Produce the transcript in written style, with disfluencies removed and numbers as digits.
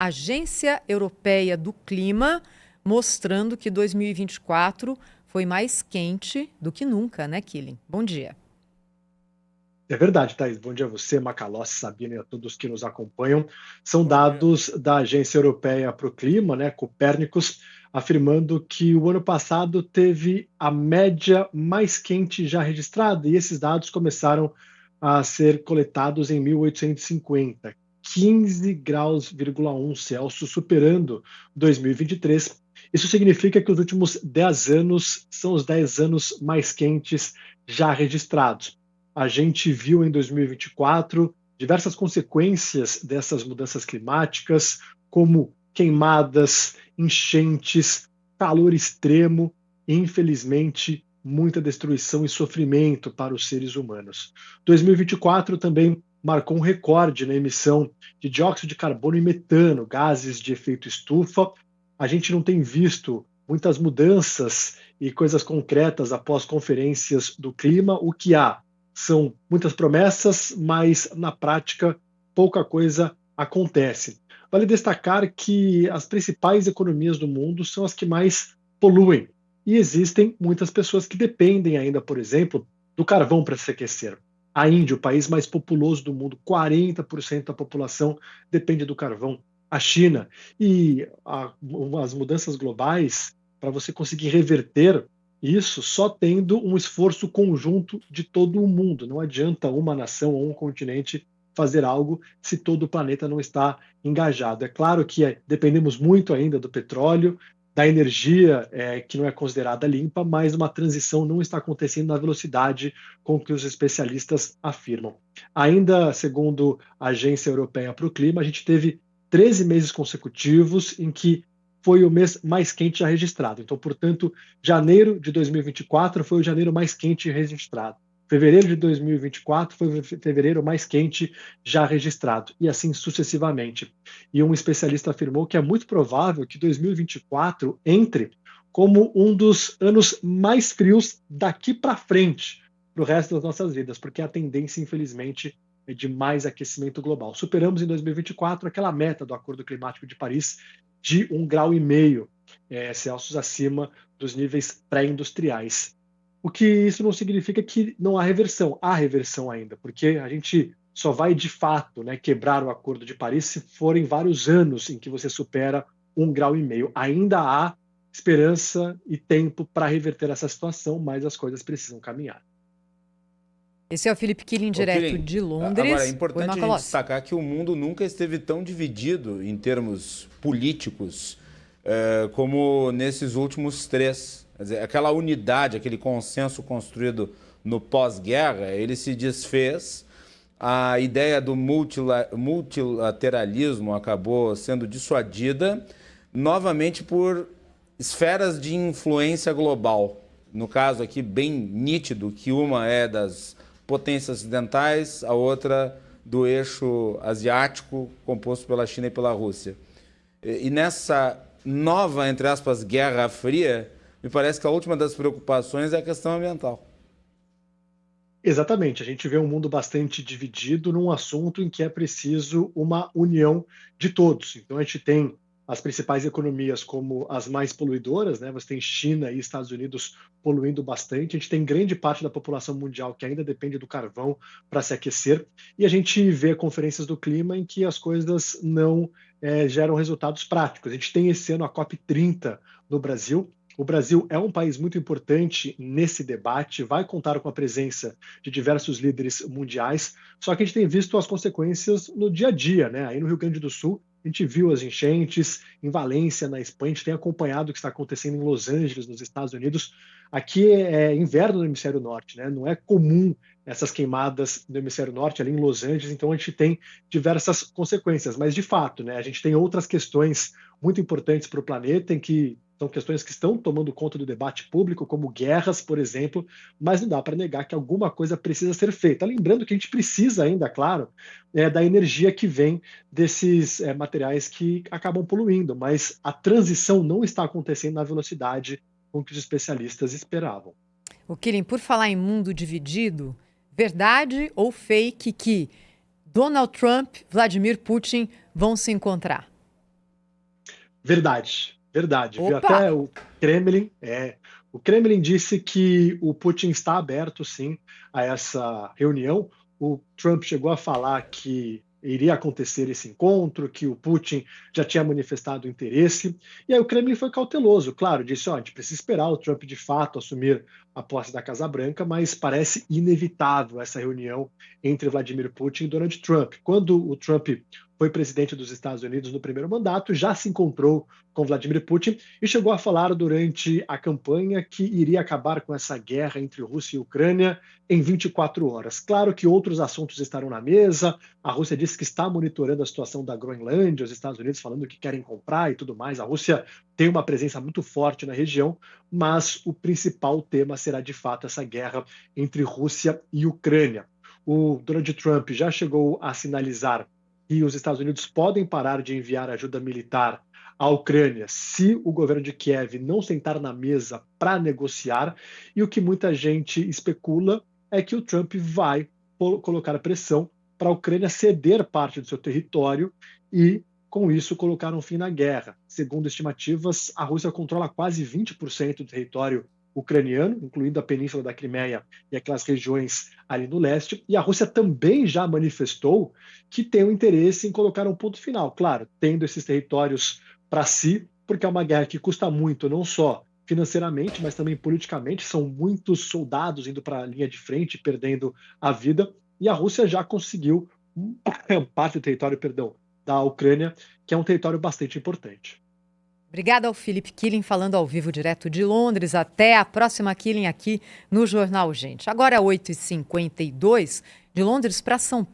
Agência Europeia do Clima, mostrando que 2024 foi mais quente do que nunca, né, Killing? Bom dia. É verdade, Thaís. Bom dia a você, Macalossi, Sabina e a todos que nos acompanham. São Bom dia. dados da Agência Europeia para o Clima, né, Copérnicos, afirmando que o ano passado teve a média mais quente já registrada, e esses dados começaram a ser coletados em 1850, 15 graus,1 Celsius, superando 2023. Isso significa que os últimos 10 anos são os 10 anos mais quentes já registrados. A gente viu em 2024 diversas consequências dessas mudanças climáticas, como queimadas, enchentes, calor extremo e, infelizmente, muita destruição e sofrimento para os seres humanos. 2024 também marcou um recorde na emissão de dióxido de carbono e metano, gases de efeito estufa. A gente não tem visto muitas mudanças e coisas concretas após conferências do clima. O que há são muitas promessas, mas na prática pouca coisa acontece. Vale destacar que as principais economias do mundo são as que mais poluem. E existem muitas pessoas que dependem ainda, por exemplo, do carvão para se aquecer. A Índia, o país mais populoso do mundo, 40% da população depende do carvão. A China e as mudanças globais, para você conseguir reverter isso só tendo um esforço conjunto de todo o mundo. Não adianta uma nação ou um continente fazer algo se todo o planeta não está engajado. É claro que dependemos muito ainda do petróleo, da energia que não é considerada limpa, mas uma transição não está acontecendo na velocidade com que os especialistas afirmam. Ainda segundo a Agência Europeia para o Clima, a gente teve 13 meses consecutivos em que foi o mês mais quente já registrado. Então, portanto, janeiro de 2024 foi o janeiro mais quente registrado. Fevereiro de 2024 foi o fevereiro mais quente já registrado, e assim sucessivamente. E um especialista afirmou que é muito provável que 2024 entre como um dos anos mais frios daqui para frente, para o resto das nossas vidas, porque a tendência, infelizmente, é de mais aquecimento global. Superamos em 2024 aquela meta do Acordo Climático de Paris de 1,5 graus Celsius acima dos níveis pré-industriais. O que isso não significa que não há reversão. Há reversão ainda, porque a gente só vai de fato, né, quebrar o Acordo de Paris se forem vários anos em que você supera 1,5 graus. Ainda há esperança e tempo para reverter essa situação, mas as coisas precisam caminhar. Esse é o Felipe Killing, direto Killing, de Londres. agora é Oi, importante a gente Macalossi. destacar que o mundo nunca esteve tão dividido em termos políticos como nesses últimos 3. Quer dizer, aquela unidade, aquele consenso construído no pós-guerra, ele se desfez. A ideia do multilateralismo acabou sendo dissuadida novamente por esferas de influência global. No caso aqui, bem nítido, que uma é das potências ocidentais, a outra do eixo asiático, composto pela China e pela Rússia. E nessa nova, entre aspas, Guerra Fria, me parece que a última das preocupações é a questão ambiental. Exatamente, a gente vê um mundo bastante dividido num assunto em que é preciso uma união de todos. Então a gente tem as principais economias como as mais poluidoras, né? Você tem China e Estados Unidos poluindo bastante, a gente tem grande parte da população mundial que ainda depende do carvão para se aquecer, e a gente vê conferências do clima em que as coisas não geram resultados práticos. A gente tem esse ano a COP30 no Brasil. O Brasil é um país muito importante nesse debate, vai contar com a presença de diversos líderes mundiais, só que a gente tem visto as consequências no dia a dia, né? Aí no Rio Grande do Sul, a gente viu as enchentes, em Valência, na Espanha, a gente tem acompanhado o que está acontecendo em Los Angeles, nos Estados Unidos. Aqui é inverno no hemisfério norte, né? Não é comum essas queimadas no hemisfério norte, ali em Los Angeles, então a gente tem diversas consequências, mas de fato, né, a gente tem outras questões muito importantes para o planeta, em que são questões que estão tomando conta do debate público, como guerras, por exemplo, mas não dá para negar que alguma coisa precisa ser feita. Lembrando que a gente precisa ainda, claro, da energia que vem desses materiais que acabam poluindo, mas a transição não está acontecendo na velocidade com que os especialistas esperavam. O Killing, por falar em mundo dividido, verdade ou fake que Donald Trump e Vladimir Putin vão se encontrar? Verdade, verdade. Viu? Opa! Até o Kremlin disse que o Putin está aberto, sim, a essa reunião. O Trump chegou a falar que iria acontecer esse encontro, que o Putin já tinha manifestado interesse. E aí o Kremlin foi cauteloso, claro, disse: ó, a gente precisa esperar o Trump de fato assumir a posse da Casa Branca, mas parece inevitável essa reunião entre Vladimir Putin e Donald Trump. Quando o Trump foi presidente dos Estados Unidos no primeiro mandato, já se encontrou com Vladimir Putin e chegou a falar durante a campanha que iria acabar com essa guerra entre Rússia e Ucrânia em 24 horas. Claro que outros assuntos estarão na mesa. A Rússia disse que está monitorando a situação da Groenlândia, os Estados Unidos falando que querem comprar e tudo mais. A Rússia tem uma presença muito forte na região, mas o principal tema será de fato essa guerra entre Rússia e Ucrânia. O Donald Trump já chegou a sinalizar que os Estados Unidos podem parar de enviar ajuda militar à Ucrânia se o governo de Kiev não sentar na mesa para negociar. E o que muita gente especula é que o Trump vai colocar pressão para a Ucrânia ceder parte do seu território e, com isso, colocar um fim na guerra. Segundo estimativas, a Rússia controla quase 20% do território ucraniano, incluindo a Península da Crimeia e aquelas regiões ali no leste, e a Rússia também já manifestou que tem um interesse em colocar um ponto final, claro, tendo esses territórios para si, porque é uma guerra que custa muito, não só financeiramente, mas também politicamente, são muitos soldados indo para a linha de frente, perdendo a vida, e a Rússia já conseguiu parte do território, da Ucrânia, que é um território bastante importante. Obrigada ao Philip Killing, falando ao vivo direto de Londres. Até a próxima Killing aqui no Jornal Gente. Agora é 8h52, de Londres para São Paulo.